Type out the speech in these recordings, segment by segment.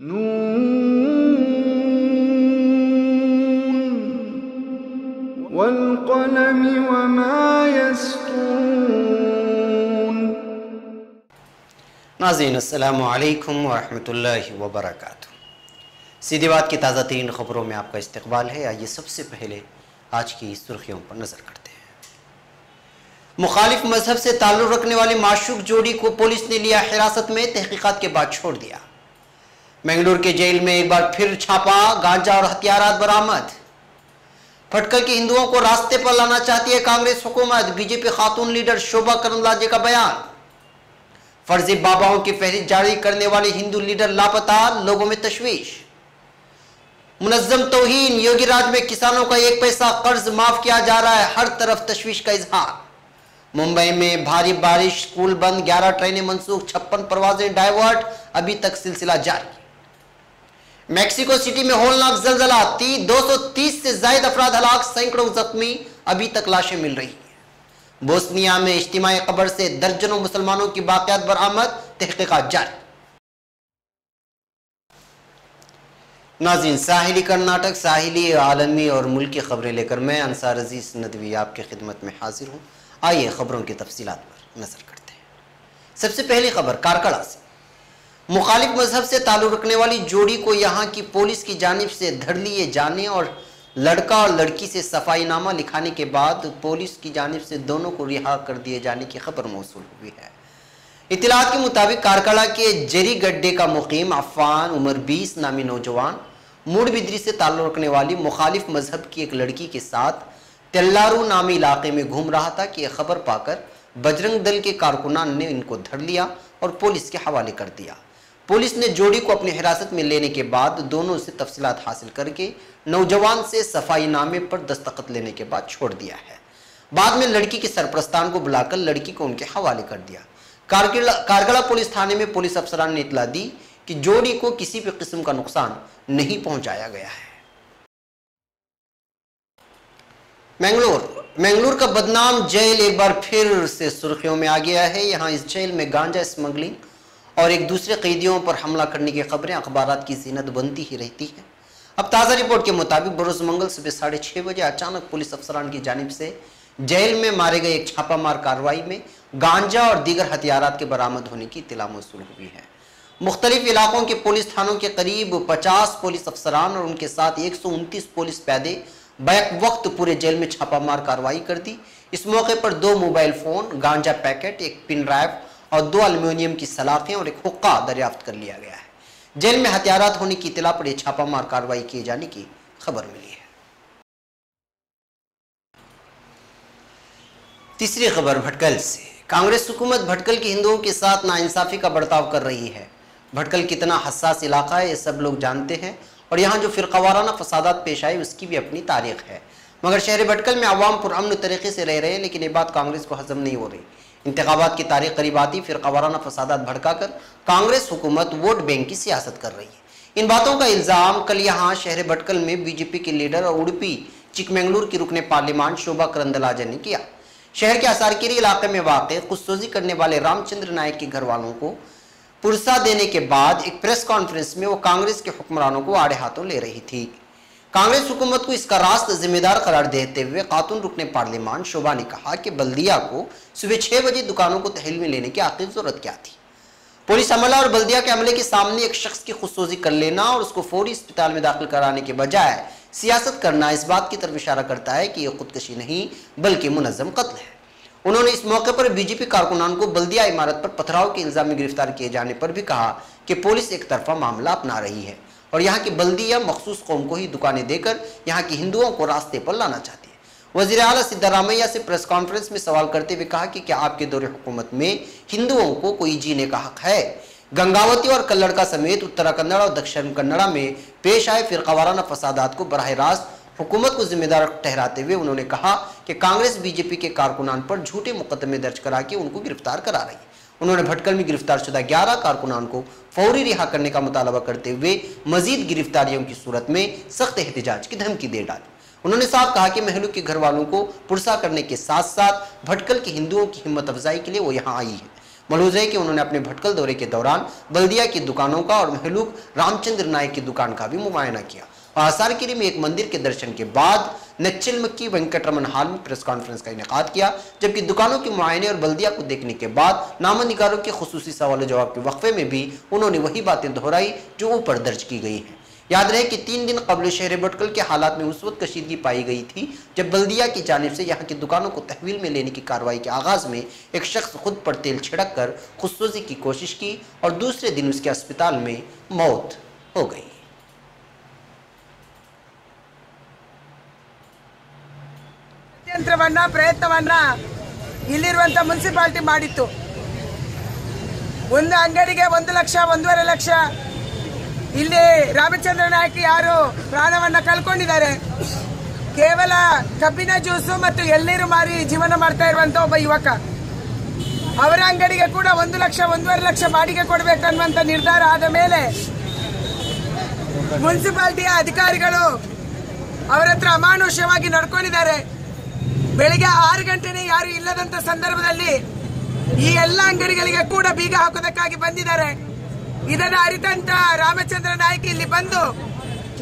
नून वल्क़लमि वमा यस्तून। नाज़रीन अस्सलामु अलैकुम वरहमतुल्लाहि वबरकातुहू। सीधी बात की ताज़ा तरीन खबरों में आपका इस्तकबाल है। आइए सबसे पहले आज की सुर्खियों पर नजर करते हैं। मुखालिफ मजहब से ताल्लुक़ रखने वाली माशूक जोड़ी को पुलिस ने लिया हिरासत में, तहकीकात के बाद छोड़ दिया। मंगलूर के जेल में एक बार फिर छापा, गांजा और हथियारात बरामद। भटकल के हिंदुओं को रास्ते पर लाना चाहती है कांग्रेस हुकूमत, बीजेपी खातून लीडर शोभा करंदलाजे का बयान। फर्जी बाबाओं की फहरिस्त जारी करने वाले हिंदू लीडर लापता, लोगों में तशवीश। मुनज्जम तौहीन, योगी राज में किसानों का 1 पैसा कर्ज माफ किया जा रहा है, हर तरफ तशवीश का इजहार। मुंबई में भारी बारिश, स्कूल बंद, 11 ट्रेनें मनसूख, 56 परवाजें डाइवर्ट, अभी तक सिलसिला जारी। मैक्सिको सिटी में होलनाक जलजला, 230 से ज्यादा अफराद हलाक, सैकड़ों जख्मी, अभी तक लाशें मिल रही हैं। बोस्निया में इज्तिमाई कब्र से दर्जनों मुसलमानों की बाक़ियात बरामद, तहकीकात जारी। नाज़रीन, साहिली कर्नाटक, साहिली आलमी और मुल्की खबरें लेकर मैं अंसार अजीज नदवी आपकी खिदमत में हाजिर हूँ। आइए खबरों की तफसीलात पर नजर करते हैं। सबसे पहली खबर कारकड़ा से। मुखालिफ मजहब से ताल्लुक़ रखने वाली जोड़ी को यहाँ की पुलिस की जानिब से धर लिए जाने और लड़का और लड़की से सफाईनामा लिखाने के बाद पुलिस की जानिब से दोनों को रिहा कर दिए जाने की खबर मौसूल हुई है। इत्तलात के मुताबिक कारकड़ा के जेरी गड्ढे का मुकीम अफ़ान उम्र 20 नामी नौजवान मूड बिदरी से ताल्लुक़ रखने वाली मुखालिफ मजहब की एक लड़की के साथ तेल्लारू नामी इलाके में घूम रहा था कि यह खबर पाकर बजरंग दल के कारकुनान ने इनको धर लिया और पुलिस के हवाले कर दिया। पुलिस ने जोड़ी को अपनी हिरासत में लेने के बाद दोनों से तफसीलात हासिल करके नौजवान से सफाईनामे पर दस्तखत लेने के बाद छोड़ दिया है। बाद में लड़की के सरपरस्तान को बुलाकर लड़की को उनके हवाले कर दिया। कारगड़ा पुलिस थाने में पुलिस अफसरान ने इतला दी कि जोड़ी को किसी भी किस्म का नुकसान नहीं पहुंचाया गया है। मंगलूर का बदनाम जेल एक बार फिर से सुर्खियों में आ गया है। यहाँ इस जेल में गांजा स्मगलिंग और एक दूसरे कैदियों पर हमला करने की खबरें अखबारात की जीनत बनती ही रहती हैं। अब ताज़ा रिपोर्ट के मुताबिक बरोज़ मंगल सुबह 6:30 बजे अचानक पुलिस अफसरान की जानिब से जेल में मारे गए एक छापामार कार्रवाई में गांजा और दीगर हथियारात के बरामद होने की इत्तला मौसूल हुई है। मुख्तलिफ इलाकों के पुलिस थानों के करीब 50 पुलिस अफसरान और उनके साथ 129 पुलिस पैदे बैक वक्त पूरे जेल में छापामार कार्रवाई कर दी। इस मौके पर 2 मोबाइल फोन, गांजा पैकेट, एक पिन ड्राइव और 2 एल्युमिनियम की सलाखें और एक हुक्का दरियाफ्त कर लिया गया है। जेल में हथियारात होने की इत्तला पर छापामार कार्रवाई किए जाने की खबर मिली है। तीसरी खबर भटकल से। कांग्रेस हुकूमत भटकल के हिंदुओं के साथ नाइंसाफी का बर्ताव कर रही है। भटकल कितना हसास इलाका है ये सब लोग जानते हैं और यहाँ जो फिरकावाराना फसादात पेश आए उसकी भी अपनी तारीख है। मगर शहर भटकल में अवाम पुरअमन तरीके से रह रहे हैं, लेकिन ये बात कांग्रेस को हजम नहीं हो रही। इंतखाबात की तारीख करीब आती फिरकावाराना फसादात भड़काकर कांग्रेस हुकूमत वोट बैंक की सियासत कर रही है। इन बातों का इल्ज़ाम कल यहाँ शहर भटकल में बीजेपी के लीडर और उडुपी चिकमंगलूर की रुकने पार्लियामान शोभा करंदलाजे ने किया। शहर के असारकीरी इलाके में वाक़ खुदसोजी करने वाले रामचंद्र नायक के घर वालों को पुरसा देने के बाद एक प्रेस कॉन्फ्रेंस में वो कांग्रेस के हुक्मरानों को आड़े हाथों ले रही थी। कांग्रेस हुकूमत को इसका रास्त जिम्मेदार करार देते हुए खातून रुकने पार्लियामान शोभा ने कहा कि बल्दिया को सुबह 6 बजे दुकानों को तहल में लेने की आखिर जरूरत क्या थी। पुलिस अमला और बल्दिया के अमले के सामने एक शख्स की खुदसोजी कर लेना और उसको फौरी अस्पताल में दाखिल कराने के बजाय सियासत करना इस बात की तरफ इशारा करता है कि यह खुदकशी नहीं बल्कि मुनज़्ज़म कत्ल है। उन्होंने इस मौके पर बीजेपी कारकुनान को बल्दिया इमारत पर पथराव के इल्जाम में गिरफ्तार किए जाने पर भी कहा कि पुलिस एक तरफा मामला अपना रही है और यहाँ की बल्दिया मखसूस कौम को ही दुकानें देकर यहाँ के हिंदुओं को रास्ते पर लाना चाहती है। वज़ीर आला सिद्धारामैया से प्रेस कॉन्फ्रेंस में सवाल करते हुए कहा कि क्या आपके दौरे हुकूमत में हिंदुओं को कोई जीने का हक है। गंगावती और कल्लड़का समेत उत्तरा कन्नड़ा और दक्षिण कन्नड़ा में पेश आए फिरकावाराना फसादात को बराह रास्त हुकूमत को जिम्मेदार ठहराते हुए उन्होंने कहा कि कांग्रेस बीजेपी के कारकुनान पर झूठे मुकदमे दर्ज करा के उनको गिरफ्तार करा रही है। उन्होंने भटकल में गिरफ्तार शुदा 11 कारकुनान को फौरी रिहा करने का मुतालबा करते हुए मजीद गिरफ्तारियों की सूरत में सख्त एहतजाज की धमकी दे डाली। उन्होंने साफ कहा कि महलू के घर वालों को पुरसा करने के साथ साथ भटकल के हिंदुओं की हिम्मत अफजाई के लिए वो यहाँ आई है। मलूज है कि उन्होंने अपने भटकल दौरे के दौरान बल्दिया की दुकानों का और महलूक रामचंद्र नायक की दुकान का भी मुआयना किया और आसारगिरी में एक मंदिर के दर्शन के बाद नच्चिलमक्की वेंकटरमन हॉल में प्रेस कॉन्फ्रेंस का इनेकाद किया, जबकि दुकानों के मुआयने और बल्दिया को देखने के बाद नामनिगारों के खुसूसी सवाल जवाब के वक्फे में भी उन्होंने वही बातें दोहराई जो ऊपर दर्ज की गई हैं। याद रहे कि 3 दिन कबल शहर भटकल के हालात में उस वक्त कशीदगी पाई गई थी जब बल्दिया की जानिब से यहाँ की दुकानों को तहवील में लेने की कार्रवाई के आगाज में एक शख्स खुद पर तेल छिड़क कर खुदसोजी की कोशिश की और दूसरे दिन उसके अस्पताल में मौत हो गई। ಪ್ರಯತ್ನವನ್ನ ಇಲ್ಲಿರುವಂತ ಮುನ್ಸಿಪಾಲಿಟಿ ಮಾಡಿತ್ತು। ಒಂದು ಅಂಗಡಿಗೆ 1 ಲಕ್ಷ 1.5 ಲಕ್ಷ ಇಲ್ಲಿ ರಾಮಚಂದ್ರ ನಾಯಕ್ ಯಾರು ಪ್ರಾಣವನ್ನ ಕಳ್ಕೊಂಡಿದ್ದಾರೆ, ಕೇವಲ ಕಬ್ಬಿನ ಜ್ಯೂಸು ಮತ್ತು ಎಳ್ನೀರು ಮಾರಿ ಜೀವನ ಮಾಡ್ತಾ ಇರುವಂತ ಒಬ್ಬ ಯುವಕ, ಅವರ ಅಂಗಡಿಗೆ ಕೂಡ 1 ಲಕ್ಷ 1.5 ಲಕ್ಷ ಬಾಡಿಗೆ ಕೊಡಬೇಕನ್ನುವಂತ ನಿರ್ಧಾರ ಆದ ಮೇಲೆ ಮುನ್ಸಿಪಾಲಿಟಿಯ ಅಧಿಕಾರಿಗಳು ಅವರ ಹತ್ರ ಅಮಾನುಷ್ಯವಾಗಿ ನಡ್ಕೊಂಡಿದ್ದಾರೆ। ಬೆಳಿಗ್ಗೆ 6 ಗಂಟೆನೇ ಯಾರು ಇಲ್ಲದಂತ ಸಂದರ್ಭದಲ್ಲಿ ಈ ಎಲ್ಲ ಅಂಗಡಿಗಳಿಗೆ ಕೂಡ ಬೀಗ ಹಾಕೋದಕ್ಕಾಗಿ ಬಂದಿದ್ದಾರೆ। ಇದನ್ನು ಅರಿತಂತ ರಾಮಚಂದ್ರ ನಾಯಕ್ ಇಲ್ಲಿ ಬಂದು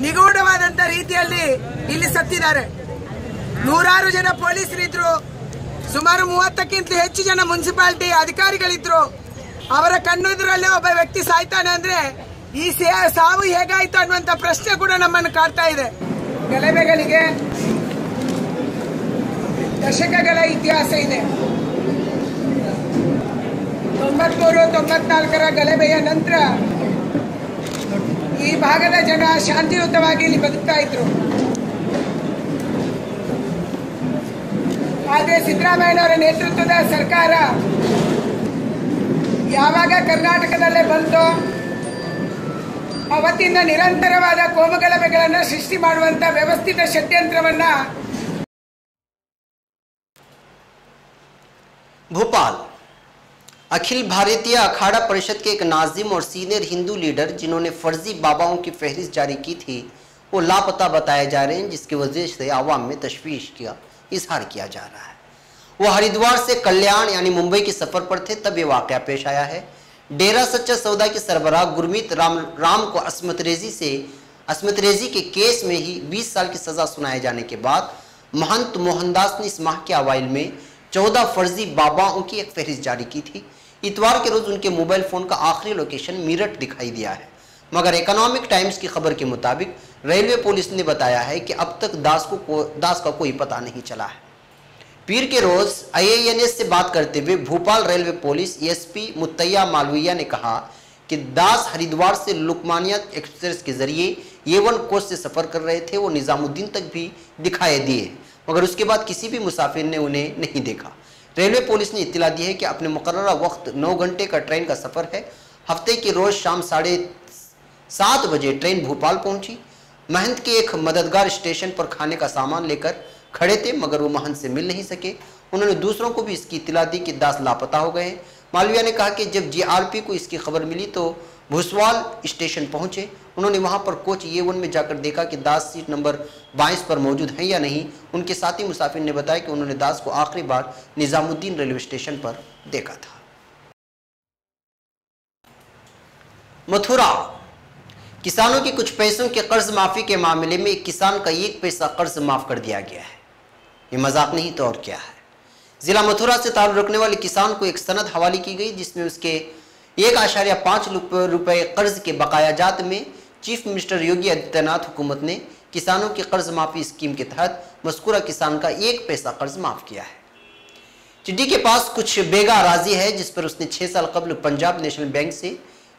ನಿಗೂಢವಾದಂತ ರೀತಿಯಲ್ಲಿ ಇಲ್ಲಿ ಸತ್ತಿದ್ದಾರೆ। ನೂರಾರು ಜನ ಪೊಲೀಸರಿದ್ರು, ಸುಮಾರು 30ಕ್ಕಿಂತ ಹೆಚ್ಚು ಜನ ಮುನ್ಸಿಪಾಲಿಟಿ ಅಧಿಕಾರಿಗಳಿದ್ರು। ಅವರ ಕಣ್ಣೆದುರಲ್ಲೇ ಒಬ್ಬ ವ್ಯಕ್ತಿ ಸಾಯ್ತಾನೆ ಅಂದ್ರೆ ಈ ಸಾವು ಹೇಗಾಯ್ತು ಅನ್ನುವಂತ ಪ್ರಶ್ನೆ ಕೂಡ ನಮ್ಮನ್ನು ಕಾಡ್ತಾ ಇದೆ। ಗಲಭೆಗಳಿಗೆ ದಶಕಗಳ ಇತಿಹಾಸ ಇದೆ। 93-94ರ ಗಲಭೆಯ ನಂತರ ಈ ಭಾಗದ ಜನ ಶಾಂತಿಯುತವಾಗಿ ಇಲ್ಲಿ ಬದುಕ್ತಾ ಇದ್ರು। ಆದರೆ ಸಿದ್ದರಾಮಯ್ಯನವರ ನೇತೃತ್ವದ ಸರ್ಕಾರ ಯಾವಾಗ ಕರ್ನಾಟಕದಲ್ಲೇ ಬಂತೋ ಅವತ್ತಿಂದ ನಿರಂತರವಾದ ಕೋಮುಗಲಭೆಗಳನ್ನು ಸೃಷ್ಟಿ ಮಾಡುವಂತ ವ್ಯವಸ್ಥಿತ ಷಡ್ಯಂತ್ರವನ್ನ भोपाल अखिल भारतीय अखाड़ा परिषद के एक नाजिम और सीनियर हिंदू लीडर जिन्होंने फर्जी बाबाओं की फहरिस्त जारी की थी वो लापता बताए जा रहे हैं, जिसकी वजह से आवाम में तशवीश का इजहार किया जा रहा है। वो हरिद्वार से कल्याण यानी मुंबई के सफर पर थे तब ये वाकया पेश आया है। डेरा सच्चा सौदा के सरबराह गुरमीत राम को अस्मत रेजी के केस में ही 20 साल की सजा सुनाए जाने के बाद महंत मोहनदास ने इस माह के अवाइल में 14 फर्जी बाबाओं की एक फहरिस्त जारी की थी। इतवार के रोज उनके मोबाइल फोन का आखिरी लोकेशन मीरठ दिखाई दिया है, मगर इकोनॉमिक टाइम्स की खबर के मुताबिक रेलवे पुलिस ने बताया है कि अब तक दास का कोई पता नहीं चला है। पीर के रोज IANS से बात करते हुए Bhopal railway police ESP Muttaiya Malviya ने कहा कि दास हरिद्वार से लोकमान्य एक्सप्रेस के जरिए A1 कोच से सफर कर रहे थे। वो निजामुद्दीन तक भी दिखाई दिए, मगर उसके बाद किसी भी मुसाफिर ने उन्हें नहीं देखा। रेलवे पुलिस ने इत्तला दी है कि अपने मुकर्ररा वक्त 9 घंटे का ट्रेन का सफ़र है। हफ्ते की रोज़ शाम 7:30 बजे ट्रेन भोपाल पहुंची। महंत के एक मददगार स्टेशन पर खाने का सामान लेकर खड़े थे, मगर वो महंत से मिल नहीं सके। उन्होंने दूसरों को भी इसकी इत्तला दी कि दास लापता हो गए हैं। मालविया ने कहा कि जब GRP को इसकी खबर मिली तो भुसवाल स्टेशन पहुंचे। उन्होंने वहां पर कोच A1 में जाकर देखा कि दास सीट नंबर 22 पर मौजूद हैं या नहीं। उनके साथी मुसाफिर ने बताया कि उन्होंने दास को आखिरी बार निजामुद्दीन रेलवे स्टेशन पर देखा था। मथुरा किसानों के कुछ पैसों के कर्ज माफी के मामले में एक किसान का 1 पैसा कर्ज माफ कर दिया गया है। ये मजाक नहीं तो और क्या है। जिला मथुरा से ताल्लुक रखने वाले किसान को एक सनद हवाले की गई जिसमें उसके 1.5 रुपए कर्ज के बकाया जात में चीफ मिनिस्टर योगी आदित्यनाथ हुकूमत ने किसानों की कर्ज माफी स्कीम के तहत मज़कूरा किसान का 1 पैसा कर्ज माफ किया है। चिड्डी के पास कुछ बेगा अराजी है जिस पर उसने 6 साल कबल पंजाब नेशनल बैंक से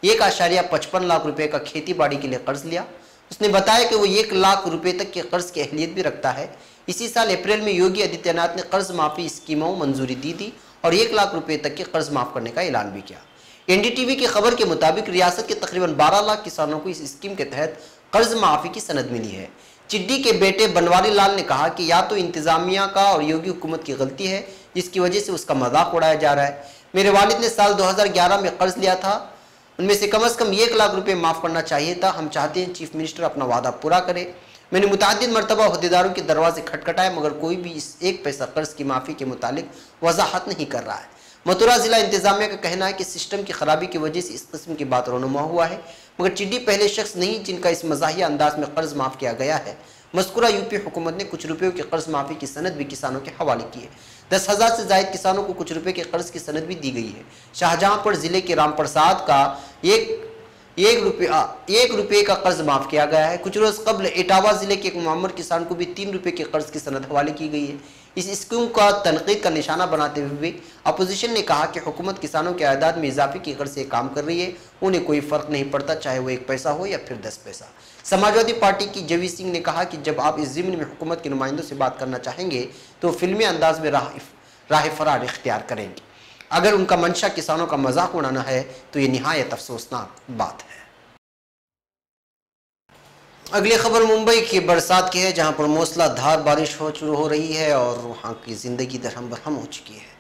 1.55 लाख रुपए का खेती बाड़ी के लिए कर्ज लिया। उसने बताया कि वो 1 लाख रुपए तक के कर्ज की अहलियत भी रखता है। इसी साल अप्रैल में योगी आदित्यनाथ ने कर्ज माफी स्कीमों मंजूरी दी थी और 1 लाख रुपए तक के कर्ज माफ करने का ऐलान भी किया। NDTV की खबर के मुताबिक रियासत के तकरीबन 12 लाख किसानों को इस स्कीम के तहत कर्ज माफी की सनद मिली है। चिड्डी के बेटे बनवारी लाल ने कहा कि या तो इंतजामिया का और योगी हुकूमत की गलती है जिसकी वजह से उसका मजाक उड़ाया जा रहा है। मेरे वालिद ने साल 2011 में कर्ज लिया था, उनमें से कम 1 लाख रुपए माफ करना चाहिए था। हम चाहते हैं चीफ मिनिस्टर अपना वादा पूरा करे। मैंने मुतअद्दिद मरतबा अहदेदारों के दरवाजे खटखटाए मगर कोई भी इस 1 पैसा कर्ज की माफ़ी के मुतालिक वजाहत नहीं कर रहा है। मथुरा जिला इंतजामिया का कहना है कि सिस्टम की खराबी की वजह से इस किस्म की बात रोनुमा हुआ है, मगर चिड्डी पहले शख्स नहीं जिनका इस मज़ाहिया अंदाज में कर्ज माफ किया गया है। मज़कूरा यूपी हुकूमत ने कुछ रुपयों के कर्ज माफी की सनद भी किसानों के हवाले की है। 10,000 से जायद किसानों को कुछ रुपए के कर्ज की सनद भी दी गई है। शाहजहांपुर जिले के रामप्रसाद का एक रुपये का कर्ज माफ किया गया है। कुछ रोज कबल इटावा जिले के एक मुअम्मर किसान को भी 3 रुपये के कर्ज की सनद हवाले की गई है। इस स्कीम का तनकीद का निशाना बनाते हुए अपोजिशन ने कहा कि हुकूमत किसानों के आदाद में इजाफे की गर्ज से काम कर रही है, उन्हें कोई फर्क नहीं पड़ता चाहे वो 1 पैसा हो या फिर 10 पैसा। समाजवादी पार्टी की जवी सिंह ने कहा कि जब आप इस ज़िम्न में हुकूमत के नुमाइंदों से बात करना चाहेंगे तो फिल्मी अंदाज में राह फरार इख्तियार करेंगे। अगर उनका मंशा किसानों का मजाक उड़ाना है तो ये निहायत अफसोसनाक बात है। अगली खबर मुंबई की बरसात की है, जहां पर मूसलाधार बारिश शुरू हो रही है और वहां की जिंदगी दरहम बरहम हो चुकी है।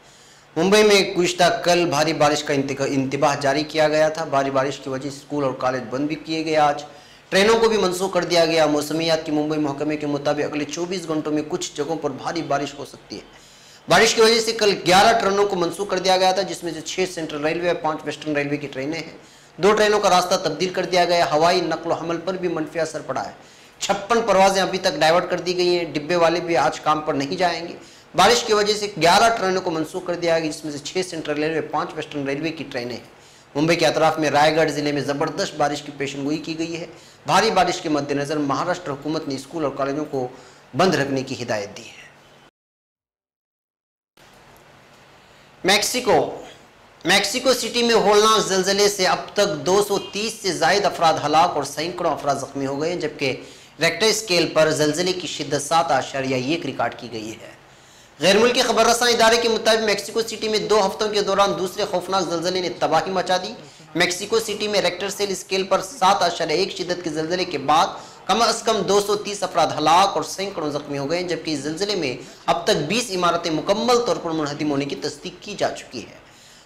मुंबई में गुज़िश्ता कल भारी बारिश का इंतबाह जारी किया गया था। भारी बारिश की वजह से स्कूल और कॉलेज बंद भी किए गए। आज ट्रेनों को भी मनसूख कर दिया गया। मौसमियात की मुंबई महकमे के मुताबिक अगले 24 घंटों में कुछ जगहों पर भारी बारिश हो सकती है। बारिश की वजह से कल 11 ट्रेनों को मनसूख कर दिया गया था, जिसमें से 6 सेंट्रल रेलवे और 5 वेस्टर्न रेलवे की ट्रेनें हैं। 2 ट्रेनों का रास्ता तब्दील कर दिया गया। हवाई नकल हमल पर भी मनफी असर पड़ा है। 56 परवाजें अभी तक डाइवर्ट कर दी गई हैं। डिब्बे वाले भी आज काम पर नहीं जाएंगे। बारिश की वजह से 11 ट्रेनों को मनसूख कर दिया गया, जिसमें से 6 सेंट्रल रेलवे 5 वेस्टर्न रेलवे की ट्रेनें हैं। मुंबई के अतराफ में रायगढ़ जिले में जबरदस्त बारिश की पेशनगोई की गई है। भारी बारिश के मद्देनजर महाराष्ट्र हुकूमत ने स्कूल और कॉलेजों को बंद रखने की हिदायत दी है। मैक्सिको सिटी में होलनाक जलजले से अब तक 230 से जायद अफराद हलाक और सैकड़ों अफराद जख्मी हो गए, जबकि रेक्टर स्केल पर जलजले की शिद्दत 7.1 रिकॉर्ड की गई है। गैर मुल्की खबर रसां इदारे के मुताबिक मैक्सिको सिटी में 2 हफ्तों के दौरान दूसरे खौफनाक जलजले ने तबाही मचा दी। मैक्सिको सिटी में रेक्टर स्केल पर 7.1 शिद्दत के जलजले के बाद कम अज कम 230 अफराद हलाक और सैकड़ों जख्मी हो गए, जबकि इस जलजले में अब तक 20 इमारतें मुकम्मल तौर पर मुनहदिम होने की तस्दीक की जा चुकी है।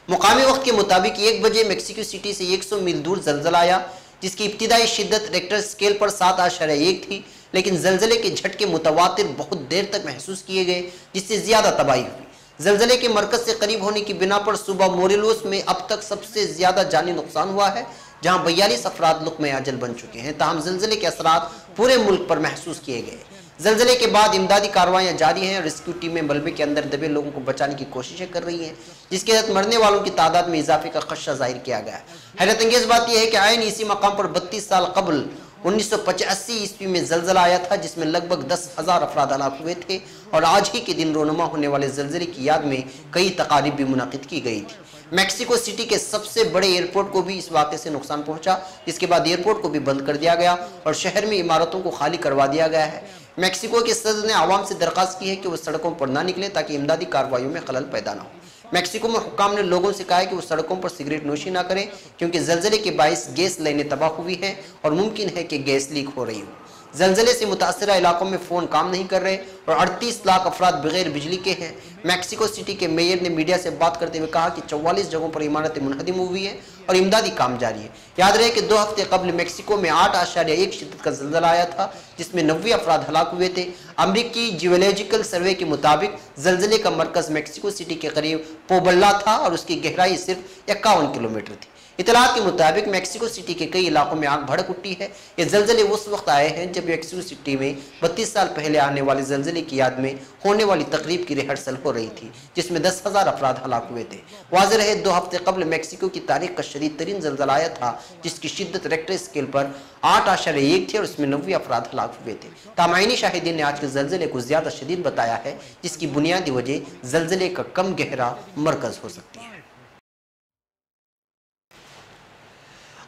मुकामी वक्त के मुताबिक 1 बजे मैक्सिको सिटी से 100 मील दूर जलजला आया, जिसकी इब्तिदाई शिद्दत रेक्टर स्केल पर 7.1 थी, लेकिन जलजले के झटके मुतवातिर बहुत देर तक महसूस किए गए, जिससे ज्यादा तबाही हुई। जलजले के मरकज से करीब होने की बिना पर सूबा मोरेलोस में अब तक सबसे ज्यादा जानी नुकसान हुआ है, जहां 42 अफराद लुक़्मे अजल बन चुके हैं। ताहम जलजले के असरात पूरे मुल्क पर महसूस किए गए। जलजले के बाद इमदादी कार्रवाइयाँ जारी हैं। रेस्क्यू टीमें मलबे के अंदर दबे लोगों को बचाने की कोशिशें कर रही हैं, जिसके तहत मरने वालों की तादाद में इजाफे का खदशा जाहिर किया गया है। हैरत अंगेज बात यह है कि आयन इसी मकाम पर 32 साल कबल 1985 ईस्वी में जलजला आया था, जिसमें लगभग 10,000 अफराद हलाक हुए थे और आज ही के दिन रोनुमा होने वाले जलजले की याद में कई तकारीब भी मुनाकिद की गई थी। मैक्सिको सिटी के सबसे बड़े एयरपोर्ट को भी इस वाक़े से नुकसान पहुंचा, जिसके बाद एयरपोर्ट को भी बंद कर दिया गया और शहर में इमारतों को खाली करवा दिया गया है। मैक्सिको के सदर ने आवाम से दरख्वास्त की है कि वो सड़कों पर ना निकलें ताकि इमदादी कार्रवाइयों में खलल पैदा ना हो। मैक्सिको में हुक्काम ने लोगों से कहा है कि वो सड़कों पर सिगरेट नोशी ना करें, क्योंकि जलजले के बाइस गैस लाइनें तबाह हुई हैं और मुमकिन है कि गैस लीक हो रही हो। जलजले से मुतासरा इलाकों में फ़ोन काम नहीं कर रहे और 38 लाख अफराद बगैर बिजली के हैं। मैक्सिको सिटी के मेयर ने मीडिया से बात करते हुए कहा कि 44 जगहों पर इमारतें मुनहदिम हुई हैं और इमदादी काम जारी है। याद रहे कि 2 हफ्ते कबल मैक्सिको में 8.1 शिद्दत का जलजला आया था, जिसमें 90 अफराद हलाक हुए थे। अमरीकी जियोलॉजिकल सर्वे के मुताबिक जलजले का मरकज मैक्सिको सिटी के करीब पोबल्ला था और उसकी गहराई सिर्फ 51 किलोमीटर थी। इतलात के मुताबिक मैक्सिको सिटी के कई इलाकों में आग भड़क उठी है। ये जलजले उस वक्त आए हैं जब मैक्सिको सिटी में 32 साल पहले आने वाले जलजले की याद में होने वाली तकरीब की रिहर्सल हो रही थी, जिसमें 10,000 अफराद हलाक हुए थे। वाज़ेह रहे 2 हफ्ते कबल मैक्सिको की तारीख का शदीद तरीन जलजला आया था, जिसकी शिद्दत रेक्टर स्केल पर 8.1 थी और इसमें 90 अफराद हलाक हुए थे। तामाइनी शाहिदीन ने आज के जलजले को ज्यादा शदीद बताया है, जिसकी बुनियादी वजह जलजले का कम गहरा मरकज हो सकती है।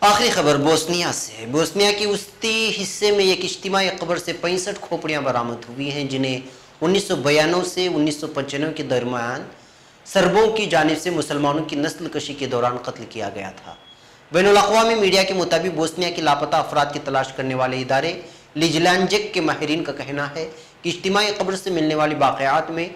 आखिरी खबर बोस्निया से। बोस्निया की उस्ती हिस्से में एक इज्तिमाई कब्र से 65 खोपड़ियाँ बरामद हुई हैं, जिन्हें 1992 से 1995 के दरमियान सर्बों की जानिब से मुसलमानों की नस्ल कशी के दौरान कत्ल किया गया था। बैनुल अक़वामी मीडिया के मुताबिक बोस्निया की लापता अफराद की तलाश करने वाले इदारे लिजलांजेक के माहिरीन का कहना है कि इज्तिमाई कब्र से मिलने वाली वाक़यात में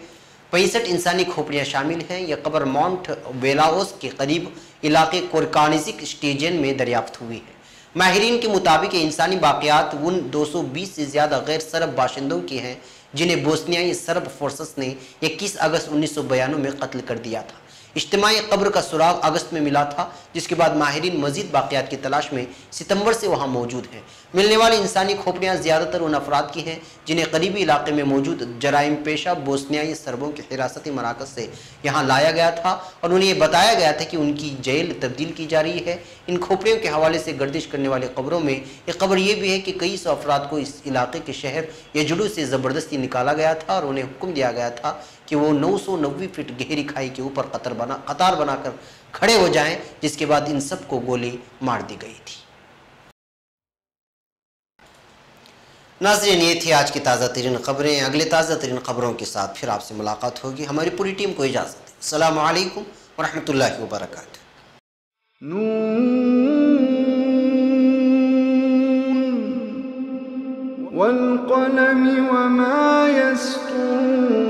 65 इंसानी खोपड़ियाँ शामिल हैं। यह कब्र माउंट बेलाओस के करीब इलाके कोरकानिजिक स्टेजन में दरियाफ्त हुई है। माहिरीन के मुताबिक ये इंसानी वाक़यात उन 220 से ज़्यादा गैर सरब बाशिंदों की हैं, जिन्हें बोस्नियाई सरब फोर्सेस ने 21 अगस्त 1992 में कत्ल कर दिया था। इज्तिमाई कब्र का सुराग अगस्त में मिला था, जिसके बाद माहिरीन मजीद बाक़ियात की तलाश में सितंबर से वहाँ मौजूद हैं। मिलने वाली इंसानी खोपड़ियाँ ज़्यादातर उन अफराद की हैं जिन्हें करीबी इलाके में मौजूद जराइम पेशा बोस्नियाई सरबों के हिरासती मराकज़ से यहाँ लाया गया था और उन्हें यह बताया गया था कि उनकी जेल तब्दील की जा रही है। इन खोपड़ियों के हवाले से गर्दिश करने वाली खबरों में एक खबर यह भी है कि कई सौ अफराद को इस इलाके के शहर यजुडू से ज़बरदस्ती निकाला गया था और उन्हें हुक्म दिया गया था कि वो 990 फीट गहरी खाई के ऊपर कतार बनाकर खड़े हो जाएं, जिसके बाद इन सब को गोली मार दी गई थी। नाज़रीन, ये थी आज की ताज़ा तरीन खबरें। अगले ताज़ा तरीन खबरों के साथ फिर आपसे मुलाकात होगी। हमारी पूरी टीम को इजाज़त दें। अस्सलामु अलैकुम व रहमतुल्लाहि व बरकातुहू। वल क़लम वमा यस्तूरून।